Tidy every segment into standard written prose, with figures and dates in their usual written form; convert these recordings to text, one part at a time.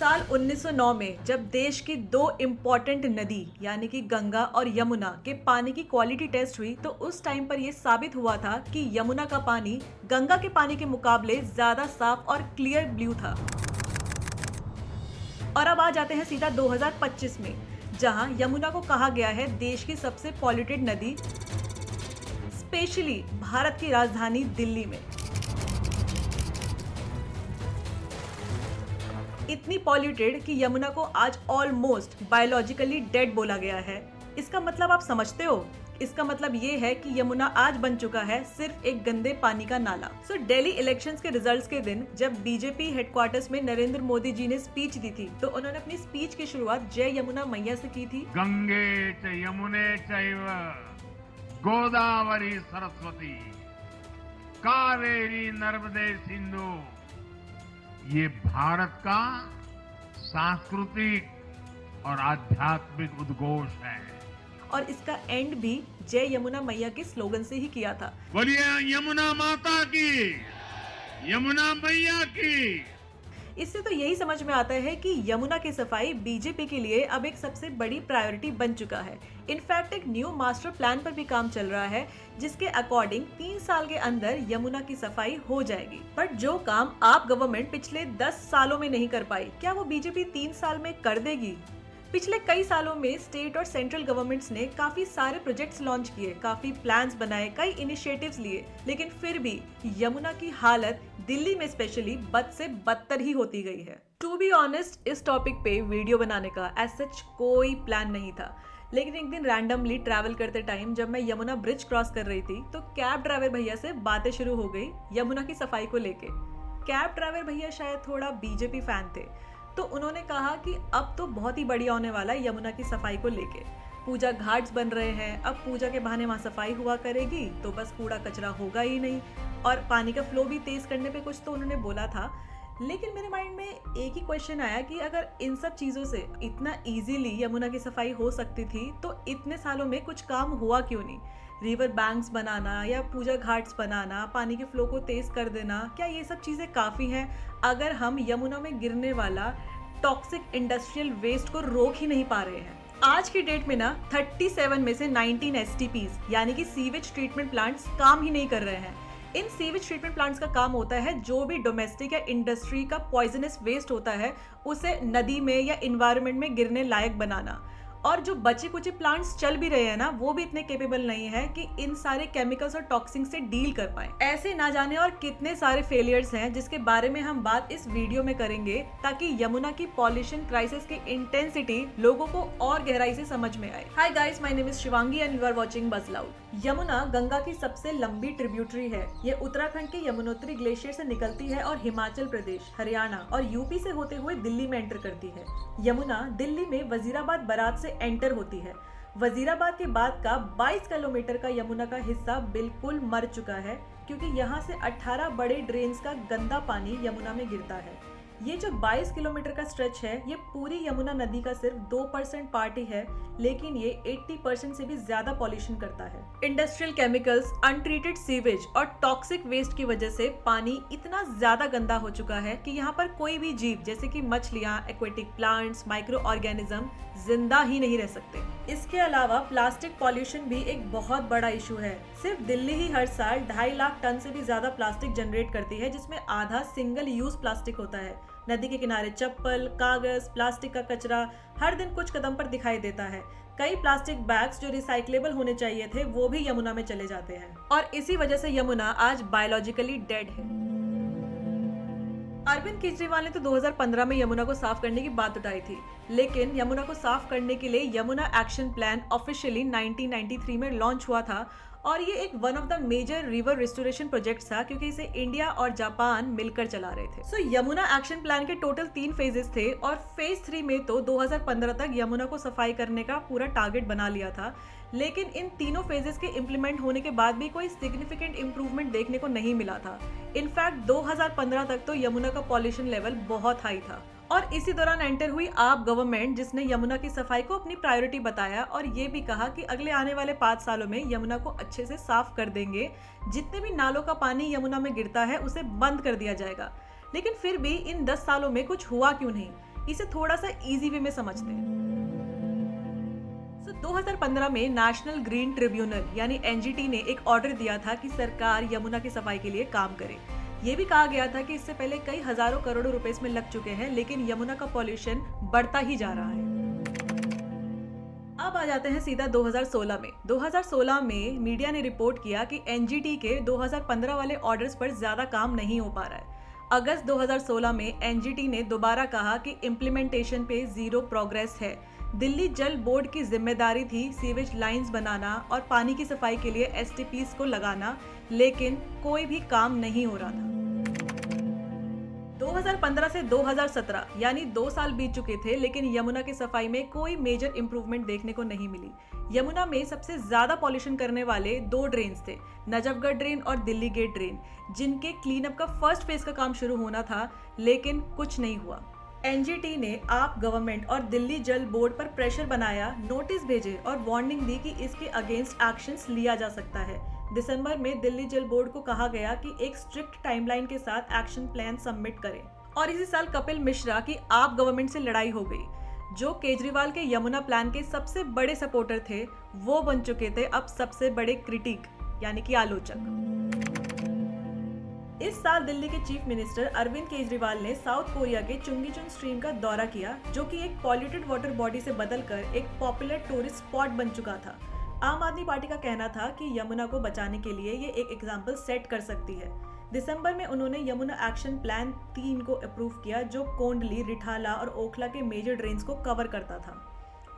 साल 1909 में जब देश की दो इम्पोर्टेंट नदी यानी कि गंगा और यमुना के पानी की क्वालिटी टेस्ट हुई तो उस टाइम पर यह साबित हुआ था कि यमुना का पानी गंगा के पानी के मुकाबले ज्यादा साफ और क्लियर ब्लू था। और अब आ जाते हैं सीधा 2025 में, जहां यमुना को कहा गया है देश की सबसे पॉल्यूटेड नदी, स्पेशली भारत की राजधानी दिल्ली में। इतनी पॉल्यूटेड कि यमुना को आज ऑलमोस्ट बायोलॉजिकली डेड बोला गया है। इसका मतलब आप समझते हो? इसका मतलब ये है कि यमुना आज बन चुका है सिर्फ एक गंदे पानी का नाला। सो दिल्ली इलेक्शंस के रिजल्ट्स के दिन जब बीजेपी हेडक्वार्टर्स में नरेंद्र मोदी जी ने स्पीच दी थी तो उन्होंने अपनी स्पीच की शुरुआत जय यमुना मैया से की थी। गंगे च यमुने चैव गोदावरी सरस्वती कावेरी नर्मदे सिंधु। ये भारत का सांस्कृतिक और आध्यात्मिक उद्घोष है और इसका एंड भी जय यमुना मैया के स्लोगन से ही किया था। बोलिए यमुना माता की, यमुना मैया की। इससे तो यही समझ में आता है कि यमुना की सफाई बीजेपी के लिए अब एक सबसे बड़ी प्रायोरिटी बन चुका है। इनफैक्ट एक न्यू मास्टर प्लान पर भी काम चल रहा है जिसके अकॉर्डिंग 3 साल के अंदर यमुना की सफाई हो जाएगी। बट जो काम आप गवर्नमेंट पिछले 10 सालों में नहीं कर पाई, क्या वो बीजेपी 3 साल में कर देगी? पिछले कई सालों में स्टेट और सेंट्रल गवर्नमेंट्स ने काफी सारे प्रोजेक्ट्स लॉन्च किए, काफी प्लान्स बनाए, कई इनिशिएटिव्स लिए, लेकिन फिर भी यमुना की हालत दिल्ली में स्पेशली बद से बदतर ही होती गई है। टू बी ऑनेस्ट, इस टॉपिक पे वीडियो बनाने का एज सच कोई प्लान नहीं था, लेकिन एक दिन रैंडमली ट्रैवल करते टाइम जब मैं यमुना ब्रिज क्रॉस कर रही थी तो कैब ड्राइवर भैया से बातें शुरू हो गई यमुना की सफाई को लेके। कैब ड्राइवर भैया शायद थोड़ा बीजेपी फैन थे, तो उन्होंने कहा कि अब तो बहुत ही बढ़िया होने वाला है यमुना की सफाई को लेके। पूजा घाट्स बन रहे हैं, अब पूजा के बहाने वहाँ सफाई हुआ करेगी तो बस कूड़ा कचरा होगा ही नहीं, और पानी का फ्लो भी तेज करने पे कुछ तो उन्होंने बोला था। लेकिन मेरे माइंड में एक ही क्वेश्चन आया कि अगर इन सब चीज़ों से इतना इजीली यमुना की सफाई हो सकती थी तो इतने सालों में कुछ काम हुआ क्यों नहीं? रिवर बैंक्स बनाना या पूजा घाट्स बनाना, पानी के फ्लो को तेज कर देना, क्या ये सब चीज़ें काफ़ी हैं अगर हम यमुना में गिरने वाला टॉक्सिक इंडस्ट्रियल वेस्ट को रोक ही नहीं पा रहे हैं? आज की डेट में ना 37 में से 19 एसटीपीज यानी कि सीवेज ट्रीटमेंट प्लांट्स काम ही नहीं कर रहे हैं। इन सीवेज ट्रीटमेंट प्लांट्स का काम होता है जो भी डोमेस्टिक या इंडस्ट्री का पॉइजनस वेस्ट होता है उसे नदी में या इन्वायरमेंट में गिरने लायक बनाना। और जो बचे कुछ प्लांट्स चल भी रहे हैं ना, वो भी इतने केपेबल नहीं है कि इन सारे केमिकल्स और टॉक्सिन से डील कर पाए। ऐसे ना जाने और कितने सारे फेलियर्स हैं जिसके बारे में हम बात इस वीडियो में करेंगे ताकि यमुना की पॉल्यूशन क्राइसिस की इंटेंसिटी लोगों को और गहराई से समझ में आए। Hi guys, my name is Shivangi and you are watching Buzz Loud. Yamuna Ganga की सबसे लंबी ट्रिब्यूटरी है। ये उत्तराखंड के यमुनोत्री ग्लेशियर से निकलती है और हिमाचल प्रदेश, हरियाणा और यूपी से होते हुए दिल्ली में एंटर करती है। यमुना दिल्ली में वजीराबाद बारात से एंटर होती है। वजीराबाद के बाद का 22 किलोमीटर का यमुना का हिस्सा बिल्कुल मर चुका है क्योंकि यहाँ से 18 बड़े ड्रेन्स का गंदा पानी यमुना में गिरता है। ये जो 22 किलोमीटर का स्ट्रेच है ये पूरी यमुना नदी का सिर्फ 2% पार्ट ही है, लेकिन ये 80% से भी ज्यादा पॉल्यूशन करता है। इंडस्ट्रियल केमिकल्स, अनट्रीटेड सीवेज और टॉक्सिक वेस्ट की वजह से पानी इतना ज्यादा गंदा हो चुका है कि यहाँ पर कोई भी जीव जैसे कि मछलियाँ, एक्वेटिक प्लांट्स, माइक्रो ऑर्गेनिज्म जिंदा ही नहीं रह सकते। इसके अलावा प्लास्टिक पॉल्यूशन भी एक बहुत बड़ा इशू है। सिर्फ दिल्ली ही हर साल 2.5 लाख टन से भी ज्यादा प्लास्टिक जनरेट करती है, जिसमें आधा सिंगल यूज प्लास्टिक होता है। नदी के किनारे चप्पल, कागज, प्लास्टिक का कचरा हर दिन कुछ कदम पर दिखाई देता है। कई प्लास्टिक बैग्स जो रिसाइक्लेबल होने चाहिए थे वो भी यमुना में चले जाते हैं और इसी वजह से यमुना आज बायोलॉजिकली डेड है। अरविंद केजरीवाल ने तो 2015 में यमुना को साफ करने की बात उठाई थी, लेकिन यमुना को साफ करने के लिए यमुना एक्शन प्लान ऑफिशियली 1993 में लॉन्च हुआ था और ये एक one of the major river restoration project था क्योंकि इसे इंडिया और जापान मिलकर चला रहे थे। सो यमुना एक्शन प्लान के टोटल 3 फेजेस थे और फेज 3 में तो 2015 तक यमुना को सफाई करने का पूरा टारगेट बना लिया था, लेकिन इन तीनों फेजेस के इम्प्लीमेंट होने के बाद भी कोई सिग्निफिकेंट इंप्रूवमेंट देखने को नहीं मिला था। इनफैक्ट 2015 तक तो यमुना का पॉल्यूशन लेवल बहुत हाई था और इसी दौरान एंटर हुई आप गवर्नमेंट जिसने यमुना की सफाई को अपनी प्रायोरिटी बताया और ये भी कहा कि अगले आने वाले 5 सालों में यमुना को अच्छे से साफ कर देंगे, जितने भी नालों का पानी यमुना में गिरता है उसे बंद कर दिया जाएगा। लेकिन फिर भी इन 10 सालों में कुछ हुआ क्यों नहीं? इसे थोड़ा सा इजी वे में समझते हैं। 2015 में नेशनल ग्रीन ट्रिब्यूनल यानी एनजीटी ने एक ऑर्डर दिया था कि सरकार यमुना की सफाई के लिए काम करे। ये भी कहा गया था कि इससे पहले कई हजारों करोड़ों रुपए इसमें लग चुके हैं, लेकिन यमुना का पॉल्यूशन बढ़ता ही जा रहा है। अब आ जाते हैं सीधा 2016 में। 2016 में मीडिया ने रिपोर्ट किया कि एनजीटी के 2015 वाले ऑर्डर्स पर ज्यादा काम नहीं हो पा रहा है। अगस्त 2016 में एनजीटी ने दोबारा कहा कि इम्प्लीमेंटेशन पे जीरो प्रोग्रेस है। दिल्ली जल बोर्ड की जिम्मेदारी थी सीवेज लाइंस बनाना और पानी की सफाई के लिए एसटीपीज को लगाना, लेकिन कोई भी काम नहीं हो रहा था। 2015 से 2017 यानी 2 साल बीत चुके थे, लेकिन यमुना की सफाई में कोई मेजर इंप्रूवमेंट देखने को नहीं मिली। यमुना में सबसे ज्यादा पॉल्यूशन करने वाले 2 ड्रेन्स थे, नजफगढ़ ड्रेन और दिल्ली गेट ड्रेन, जिनके क्लीन अप का फर्स्ट फेज का काम शुरू होना था, लेकिन कुछ नहीं हुआ। एनजीटी ने आप गवर्नमेंट और दिल्ली जल बोर्ड पर प्रेशर बनाया, नोटिस भेजे और वार्निंग दी कि इसके अगेंस्ट एक्शंस लिया जा सकता है। दिसंबर में दिल्ली जल बोर्ड को कहा गया कि एक स्ट्रिक्ट टाइमलाइन के साथ एक्शन प्लान सबमिट करें। और इसी साल कपिल मिश्रा की आप गवर्नमेंट से लड़ाई हो गई। जो केजरीवाल के यमुना प्लान के सबसे बड़े सपोर्टर थे, वो बन चुके थे अब सबसे बड़े क्रिटिक यानी कि आलोचक। इस साल दिल्ली के चीफ मिनिस्टर अरविंद केजरीवाल ने साउथ कोरिया के चुंगीचुंग स्ट्रीम का दौरा किया, जो कि एक पॉल्यूटेड वाटर बॉडी से बदलकर एक पॉपुलर टूरिस्ट स्पॉट बन चुका था। आम आदमी पार्टी का कहना था कि यमुना को बचाने के लिए ये एक एग्जाम्पल सेट कर सकती है। दिसंबर में उन्होंने यमुना एक्शन प्लान 3 को अप्रूव किया, जो कोंडली, रिठाला और ओखला के मेजर ड्रेन्स को कवर करता था।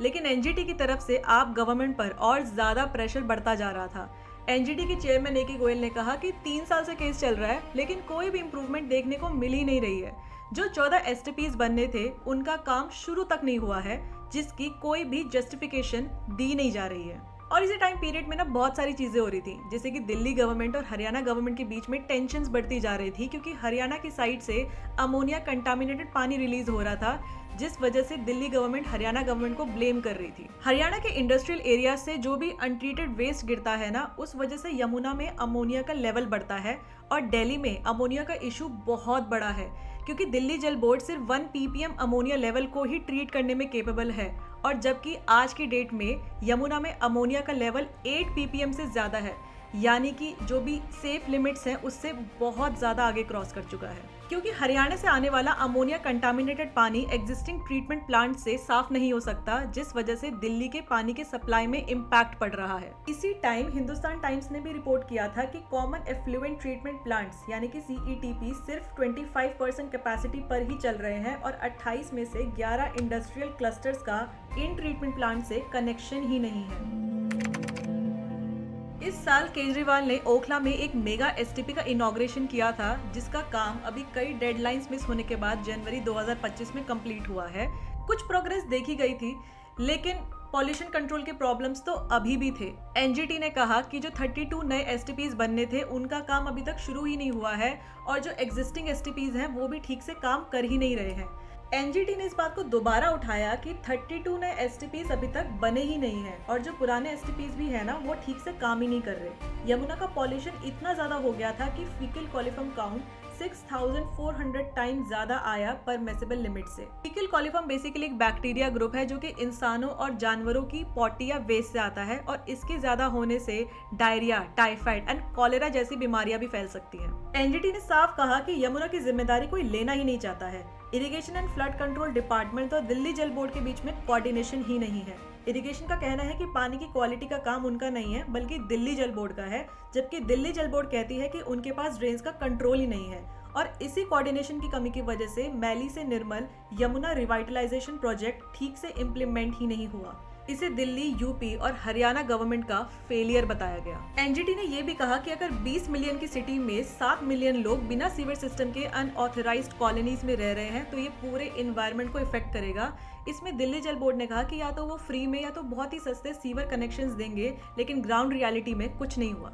लेकिन एनजीटी की तरफ से आप गवर्नमेंट पर और ज्यादा प्रेशर बढ़ता जा रहा था। एनजीटी के चेयरमैन ए.के. गोयल ने कहा कि 3 साल से केस चल रहा है, लेकिन कोई भी इम्प्रूवमेंट देखने को मिल ही नहीं रही है। जो 14 एसटीपीज बनने थे, उनका काम शुरू तक नहीं हुआ है, जिसकी कोई भी जस्टिफिकेशन दी नहीं जा रही है। और इसी टाइम पीरियड में ना बहुत सारी चीजें हो रही थी, जैसे कि दिल्ली गवर्नमेंट और हरियाणा गवर्नमेंट के बीच में टेंशन्स बढ़ती जा रही थी, क्योंकि हरियाणा की साइड से अमोनिया कंटामिनेटेड पानी रिलीज हो रहा था, जिस वजह से दिल्ली गवर्नमेंट हरियाणा गवर्नमेंट को ब्लेम कर रही थी। हरियाणा के इंडस्ट्रियल एरिया से जो भी अनट्रीटेड वेस्ट गिरता है ना, उस वजह से यमुना में अमोनिया का लेवल बढ़ता है। और दिल्ली में अमोनिया का इशू बहुत बड़ा है, क्योंकि दिल्ली जल बोर्ड सिर्फ 1 ppm अमोनिया लेवल को ही ट्रीट करने में केपेबल है, और जबकि आज की डेट में यमुना में अमोनिया का लेवल 8 ppm से ज्यादा है, यानी कि जो भी सेफ लिमिट्स हैं उससे बहुत ज्यादा आगे क्रॉस कर चुका है। क्योंकि हरियाणा से आने वाला अमोनिया कंटामिनेटेड पानी एग्जिस्टिंग ट्रीटमेंट प्लांट से साफ नहीं हो सकता, जिस वजह से दिल्ली के पानी के सप्लाई में इम्पैक्ट पड़ रहा है। इसी टाइम हिंदुस्तान टाइम्स ने भी रिपोर्ट किया था कि कॉमन एफ्लुएंट ट्रीटमेंट प्लांट्स यानी कि CETP सिर्फ 25% कैपेसिटी पर ही चल रहे हैं, और 28 में से 11 इंडस्ट्रियल क्लस्टर्स का इन ट्रीटमेंट प्लांट से कनेक्शन ही नहीं है। इस साल केजरीवाल ने ओखला में एक मेगा एसटीपी का इनॉग्रेशन किया था, जिसका काम अभी कई डेडलाइंस मिस होने के बाद जनवरी 2025 में कंप्लीट हुआ है। कुछ प्रोग्रेस देखी गई थी, लेकिन पॉल्यूशन कंट्रोल के प्रॉब्लम्स तो अभी भी थे। एनजीटी ने कहा कि जो 32 नए एसटीपीज बनने थे, उनका काम अभी तक शुरू ही नहीं हुआ है, और जो एग्जिस्टिंग एसटीपीज हैं वो भी ठीक से काम कर ही नहीं रहे हैं। एनजीटी ने इस बात को दोबारा उठाया कि 32 नए एसटीपीज अभी तक बने ही नहीं हैं, और जो पुराने एसटीपीज भी है ना, वो ठीक से काम ही नहीं कर रहे। यमुना का पॉल्यूशन इतना ज्यादा हो गया था कि फीकल कॉलिफॉर्म काउंट 6400 टाइम ज्यादा आया परमिसिबल लिमिट से। फीकल कॉलिफॉर्म बेसिकली एक बैक्टीरिया ग्रुप है, जो कि इंसानों और जानवरों की पॉटी या वेस्ट से आता है, और इसके ज्यादा होने से डायरिया, टाइफाइड एंड कॉलेरा जैसी बीमारियां भी फैल सकती हैं। एनजीटी ने साफ कहा कि यमुना की जिम्मेदारी कोई लेना ही नहीं चाहता है। Irrigation and flood control department और दिल्ली जल बोर्ड के बीच में कोऑर्डिनेशन ही नहीं है। इरिगेशन का कहना है कि पानी की क्वालिटी का काम उनका नहीं है, बल्कि दिल्ली जल बोर्ड का है, जबकि दिल्ली जल बोर्ड कहती है कि उनके पास ड्रेन्स का कंट्रोल ही नहीं है। और इसी कोऑर्डिनेशन की कमी की वजह से मैली से निर्मल यमुना रिवाइटलाइजेशन प्रोजेक्ट ठीक से इम्प्लीमेंट ही नहीं हुआ। इसे दिल्ली, यूपी और हरियाणा गवर्नमेंट का फेलियर बताया गया। एनजीटी ने यह भी कहा कि अगर 20 मिलियन की सिटी में 7 मिलियन लोग बिना सीवर सिस्टम के अनऑथराइज्ड कॉलोनीज में रह रहे हैं, तो ये पूरे एनवायरनमेंट को इफेक्ट करेगा। इसमें दिल्ली जल बोर्ड ने कहा कि या तो वो फ्री में या तो बहुत ही सस्ते सीवर कनेक्शंस देंगे, लेकिन ग्राउंड रियलिटी में कुछ नहीं हुआ।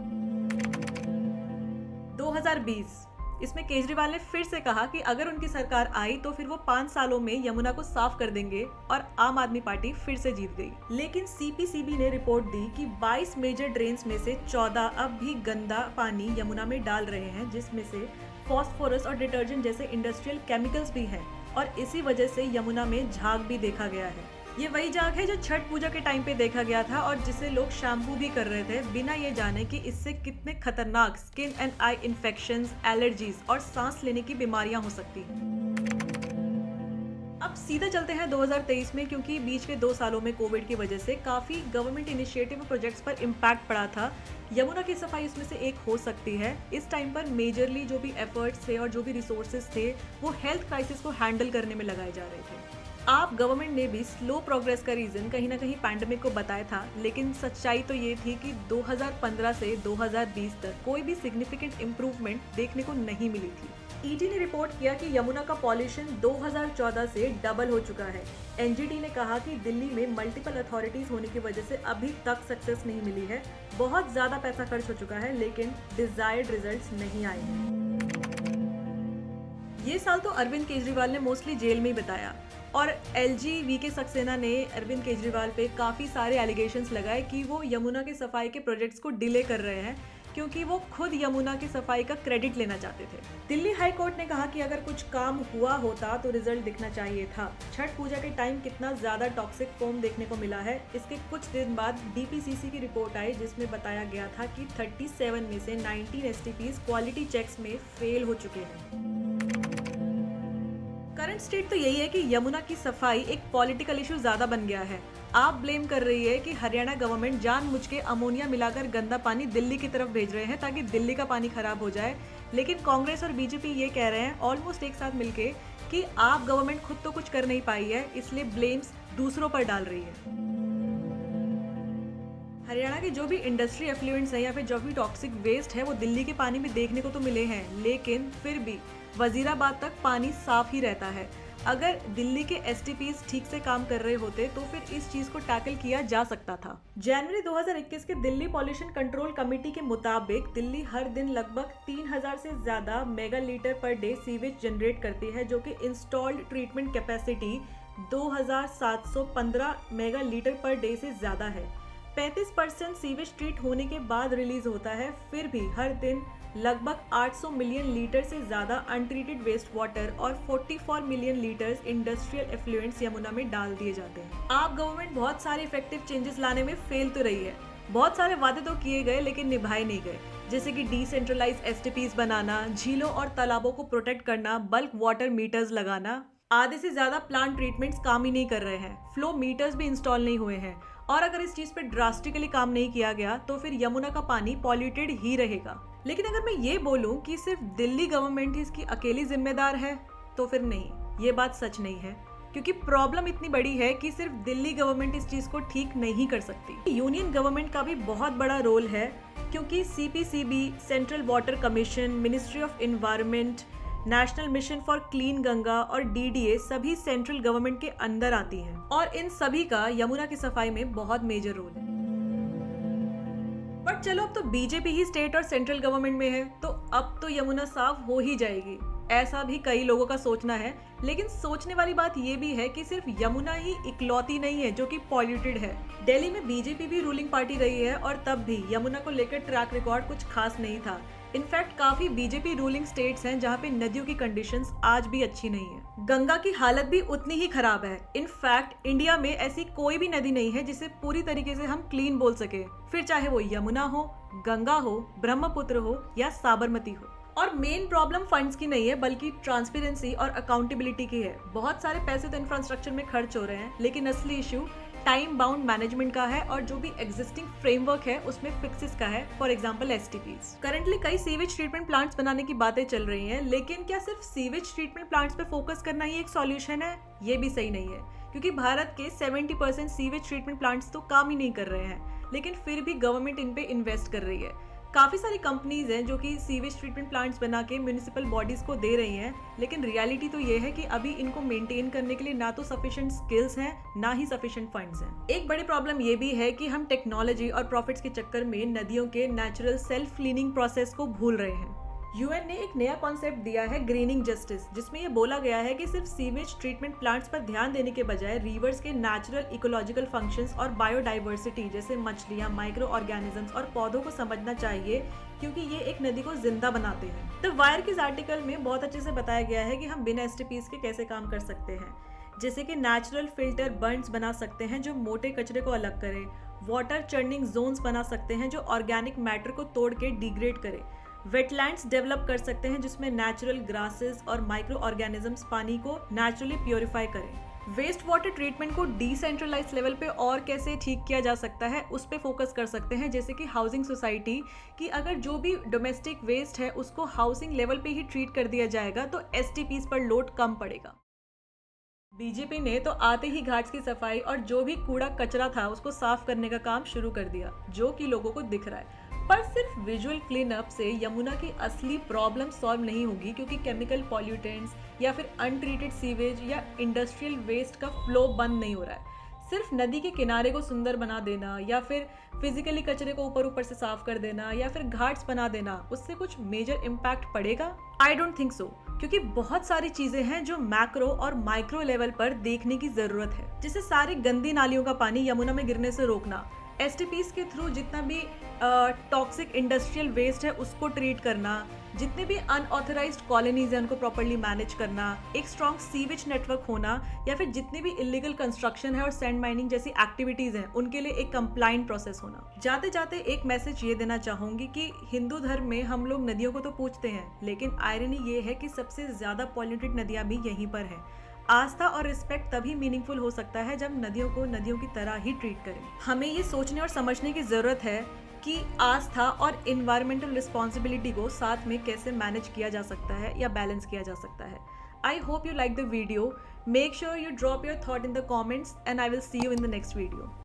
2020 इसमें केजरीवाल ने फिर से कहा कि अगर उनकी सरकार आई तो फिर वो 5 सालों में यमुना को साफ कर देंगे, और आम आदमी पार्टी फिर से जीत गई। लेकिन CPCB ने रिपोर्ट दी कि 22 मेजर ड्रेन्स में से 14 अब भी गंदा पानी यमुना में डाल रहे हैं, जिसमें से फॉस्फोरस और डिटर्जेंट जैसे इंडस्ट्रियल केमिकल्स भी हैं। और इसी वजह से यमुना में झाग भी देखा गया है। ये वही झाग है जो छठ पूजा के टाइम पे देखा गया था और जिसे लोग शैम्पू भी कर रहे थे बिना ये जाने कि इससे कितने खतरनाक skin and I infections, allergies और सांस लेने की बीमारियां हो सकती हैं। अब सीधा चलते हैं 2023 में, क्योंकि बीच के 2 सालों में कोविड की वजह से काफी गवर्नमेंट इनिशिएटिव और प्रोजेक्ट्स पर इम्पैक्ट पड़ा था। यमुना की सफाई उसमें से एक हो सकती है। इस टाइम पर मेजरली जो भी एफर्ट्स थे और जो भी रिसोर्सेज थे वो हेल्थ क्राइसिस को हैंडल करने में लगाए जा रहे थे। आप गवर्नमेंट ने भी स्लो प्रोग्रेस का रीजन कहीं ना कहीं पैंडेमिक को बताया था, लेकिन सच्चाई तो ये थी कि 2015 से 2020 तक कोई भी सिग्निफिकेंट इम्प्रूवमेंट देखने को नहीं मिली थी। ईडी ने रिपोर्ट किया कि यमुना का पॉल्यूशन 2014 से डबल हो चुका है। एनजीटी ने कहा कि दिल्ली में मल्टीपल अथॉरिटीज होने की वजह से अभी तक सक्सेस नहीं मिली है। बहुत ज्यादा पैसा खर्च हो चुका है लेकिन डिजायर्ड रिजल्ट्स नहीं आए हैं। ये साल तो अरविंद केजरीवाल ने मोस्टली जेल में ही बिताया और एलजी वीके सक्सेना ने अरविंद केजरीवाल पे काफी सारे एलिगेशंस लगाए कि वो यमुना के सफाई के प्रोजेक्ट्स को डिले कर रहे हैं क्योंकि वो खुद यमुना की सफाई का क्रेडिट लेना चाहते थे। दिल्ली हाई कोर्ट ने कहा कि अगर कुछ काम हुआ होता तो रिजल्ट दिखना चाहिए था। छठ पूजा के टाइम कितना ज्यादा टॉक्सिक फोम देखने को मिला है, इसके कुछ दिन बाद डीपीसीसी की रिपोर्ट आई जिसमें बताया गया था कि 37 में से 19 एसटीपीज क्वालिटी चेक्स में फेल हो चुके हैं। करंट स्टेट तो यही है कि यमुना की सफाई एक पॉलिटिकल इशू ज्यादा बन गया है। आप ब्लेम कर रही है कि हरियाणा गवर्नमेंट जानबूझ के अमोनिया मिलाकर गंदा पानी दिल्ली की तरफ भेज रहे हैं ताकि दिल्ली का पानी खराब हो जाए, लेकिन कांग्रेस और बीजेपी ये कह रहे हैं ऑलमोस्ट एक साथ मिलके कि आप गवर्नमेंट खुद तो कुछ कर नहीं पाई है, इसलिए ब्लेम्स दूसरों पर डाल रही है। हरियाणा के जो भी इंडस्ट्री एफ्लुएंट्स हैं या फिर जो भी टॉक्सिक वेस्ट है वो दिल्ली के पानी में देखने को तो मिले हैं, लेकिन फिर भी वजीराबाद तक पानी साफ ही रहता है। अगर दिल्ली के एसटीपीज ठीक से काम कर रहे होते तो फिर इस चीज को टैकल किया जा सकता था। जनवरी 2021 के दिल्ली पॉल्यूशन कंट्रोल कमेटी के मुताबिक दिल्ली हर दिन लगभग 3000 से ज्यादा mega litre per day sewage generate करती है, जो कि installed treatment capacity 2715 mega litre per day से ज्यादा है। 35% सीवेज ट्रीट होने के बाद रिलीज होता है, फिर भी हर दिन लगभग 800 मिलियन लीटर से ज्यादा अनट्रीटेड वेस्ट वाटर और 44 million litres industrial effluents Yamuna में डाल दिए जाते हैं। आप गवर्नमेंट बहुत सारे इफेक्टिव चेंजेस लाने में फेल तो रही है। बहुत सारे वादे तो किए गए लेकिन निभाए नहीं गए, जैसे कि डिसेंट्रलाइज एसटीपीज बनाना, झीलों और तालाबों को प्रोटेक्ट करना, बल्क वाटर मीटर्स लगाना। आधे से ज्यादा प्लांट ट्रीटमेंट्स काम ही नहीं कर रहे हैं, फ्लो मीटर्स भी इंस्टॉल नहीं हुए हैं और अगर इस चीज पे ड्रास्टिकली काम नहीं किया गया तो फिर यमुना का पानी पॉल्यूटेड ही रहेगा। लेकिन अगर मैं ये बोलूं कि सिर्फ दिल्ली गवर्नमेंट ही इसकी अकेली जिम्मेदार है तो फिर नहीं, ये बात सच नहीं है, क्योंकि प्रॉब्लम इतनी बड़ी है कि सिर्फ दिल्ली गवर्नमेंट इस चीज को ठीक नहीं कर सकती। यूनियन गवर्नमेंट का भी बहुत बड़ा रोल है, क्योंकि CPCB, central water commission, ministry of environment, national mission for clean Ganga और डीडीए सभी सेंट्रल गवर्नमेंट के अंदर आती हैं और इन सभी का यमुना की सफाई में बहुत मेजर रोल है। बट चलो, अब तो बीजेपी ही स्टेट और सेंट्रल गवर्नमेंट में है तो अब तो यमुना साफ हो ही जाएगी, ऐसा भी कई लोगों का सोचना है। लेकिन सोचने वाली बात ये भी है कि सिर्फ यमुना ही इकलौती नहीं है जो कि पॉल्यूटेड है। दिल्ली में बीजेपी भी रूलिंग पार्टी रही है और तब भी यमुना को लेकर ट्रैक रिकॉर्ड कुछ खास नहीं था। इनफैक्ट काफी बीजेपी रूलिंग स्टेट्स हैं जहाँ पे नदियों की कंडीशंस आज भी अच्छी नहीं है। गंगा की हालत भी उतनी ही खराब है। इनफैक्ट इंडिया में ऐसी कोई भी नदी नहीं है जिसे पूरी तरीके से हम क्लीन बोल सके, फिर चाहे वो यमुना हो, गंगा हो, ब्रह्मपुत्र हो या साबरमती हो। और मेन प्रॉब्लम फंड्स की नहीं है बल्कि ट्रांसपेरेंसी और अकाउंटेबिलिटी की है। बहुत सारे पैसे तो इंफ्रास्ट्रक्चर में खर्च हो रहे हैं, लेकिन असली इश्यू टाइम बाउंड मैनेजमेंट का है और जो भी एग्जिस्टिंग फ्रेमवर्क है उसमें फिक्सेस का है। For example STPs. करंटली कई सीवेज ट्रीटमेंट प्लांट्स बनाने की बातें चल रही हैं, लेकिन क्या सिर्फ सीवेज ट्रीटमेंट प्लांट्स पे फोकस करना ही एक सॉल्यूशन है? ये भी सही नहीं है, क्योंकि भारत के 70% सीवेज ट्रीटमेंट प्लांट्स तो काम ही नहीं कर रहे हैं, लेकिन फिर भी गवर्नमेंट इन पे इन्वेस्ट कर रही है। काफी सारी कंपनीज हैं जो कि सीवेज ट्रीटमेंट प्लांट्स बना के म्युनिसिपल बॉडीज को दे रही हैं, लेकिन रियलिटी तो ये है कि अभी इनको मेंटेन करने के लिए ना तो सफिशिएंट स्किल्स हैं ना ही सफिशिएंट फंड्स हैं। एक बड़ी प्रॉब्लम ये भी है कि हम टेक्नोलॉजी और प्रॉफिट्स के चक्कर में नदियों के नेचुरल सेल्फ क्लीनिंग प्रोसेस को भूल रहे हैं। यूएन ने एक नया कॉन्सेप्ट दिया है ग्रीनिंग जस्टिस, जिसमें ये बोला गया है कि सिर्फ सीवेज ट्रीटमेंट प्लांट्स पर ध्यान देने के बजाय रिवर्स के नेचुरल इकोलॉजिकल फंक्शंस और बायोडाइवर्सिटी जैसे मछलियां, माइक्रो ऑर्गेनिजम्स और पौधों को समझना चाहिए, क्योंकि ये एक नदी को जिंदा बनाते हैं। द वायर के इस आर्टिकल में बहुत अच्छे से बताया गया है कि हम बिना एसटीपीज के कैसे काम कर सकते हैं, जैसे कि नेचुरल फिल्टर बर्न्स बना सकते हैं जो मोटे कचरे को अलग करे, वाटर चर्निंग जोन्स बना सकते हैं जो ऑर्गेनिक मैटर को तोड़ के डिग्रेड करे, वेटलैंड्स डेवलप कर सकते हैं जिसमें नेचुरल ग्रासेस और माइक्रो ऑर्गेनिजम्स पानी को नेचुरली प्योरीफाई करें। वेस्ट वाटर ट्रीटमेंट को डिसेंट्रलाइज लेवल पे और कैसे ठीक किया जा सकता है उस पे फोकस कर सकते हैं, जैसे कि हाउसिंग सोसाइटी कि अगर जो भी डोमेस्टिक वेस्ट है उसको हाउसिंग लेवल पे ही ट्रीट कर दिया जाएगा तो एसटीपीज पर लोड कम पड़ेगा। बीजेपी ने तो आते ही घाट्स की सफाई और जो भी कूड़ा कचरा था उसको साफ करने का काम शुरू कर दिया, जो कि लोगों को दिख रहा है। पर सिर्फ विजुअल क्लीन अप से यमुना की असली प्रॉब्लम सॉल्व नहीं होगी, क्योंकि केमिकल पॉल्यूटेंट्स या फिर अनट्रीटेड सीवेज या इंडस्ट्रियल वेस्ट का फ्लो बंद नहीं हो रहा है। सिर्फ नदी के किनारे को सुंदर बना देना या फिर फिजिकली कचरे को ऊपर ऊपर से साफ कर देना या फिर घाट्स बना देना, उससे कुछ मेजर इम्पैक्ट पड़ेगा? आई डोंट थिंक सो, क्योंकि बहुत सारी चीजें हैं जो मैक्रो और माइक्रो लेवल पर देखने की जरूरत है, जैसे सारी गंदी नालियों का पानी यमुना में गिरने से रोकना, एसटीपीज के थ्रू जितना भी टॉक्सिक इंडस्ट्रियल वेस्ट है उसको ट्रीट करना, जितने भी अनऑथराइज्ड कॉलोनीज हैं उनको प्रॉपर्ली मैनेज करना, एक स्ट्रॉन्ग सीवेज नेटवर्क होना, या फिर जितनी भी इलीगल कंस्ट्रक्शन है और सैंड माइनिंग जैसी एक्टिविटीज हैं उनके लिए एक कंप्लाइंट प्रोसेस होना। जाते जाते एक मैसेज ये देना चाहूंगी कि हिंदू धर्म में हम लोग नदियों को तो पूजते हैं, लेकिन आयरनी ये है कि सबसे ज्यादा पॉल्यूटेड नदियां भी यहीं पर हैं। आस्था और रिस्पेक्ट तभी मीनिंगफुल हो सकता है जब नदियों को नदियों की तरह ही ट्रीट करें। हमें ये सोचने और समझने की जरूरत है कि आस्था और इन्वायरमेंटल रिस्पॉन्सिबिलिटी को साथ में कैसे मैनेज किया जा सकता है या बैलेंस किया जा सकता है। I hope you like the video. Make sure you drop your thought in the comments and I will see you in the next video.